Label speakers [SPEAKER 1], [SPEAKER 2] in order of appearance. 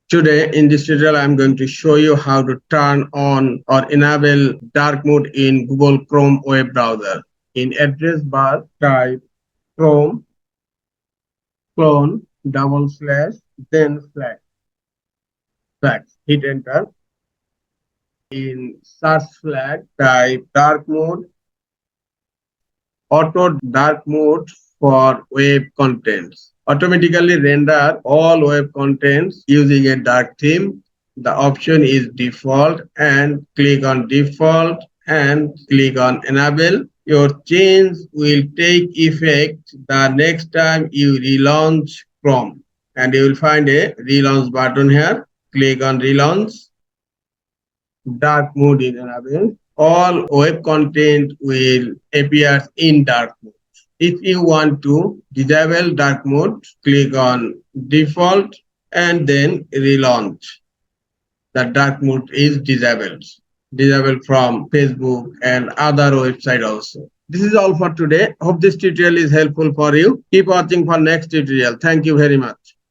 [SPEAKER 1] Today in this tutorial, I'm going to show you how to turn on or enable dark mode in Google Chrome web browser. In address bar, type Chrome clone double slash then slash. Hit enter. In search flag, type dark mode, auto dark mode for web contents. Automatically render all web contents using a dark theme. The option is default and click on default and click on enable. Your change will take effect the next time you relaunch Chrome, and you will find a relaunch button here. Click on relaunch. Dark mode is enabled. All web content will appear in dark mode. If you want to disable dark mode, click on default and then relaunch. The dark mode is disabled. Disabled from Facebook and other website also. This is all for today. Hope this tutorial is helpful for you. Keep watching for next tutorial. Thank you very much.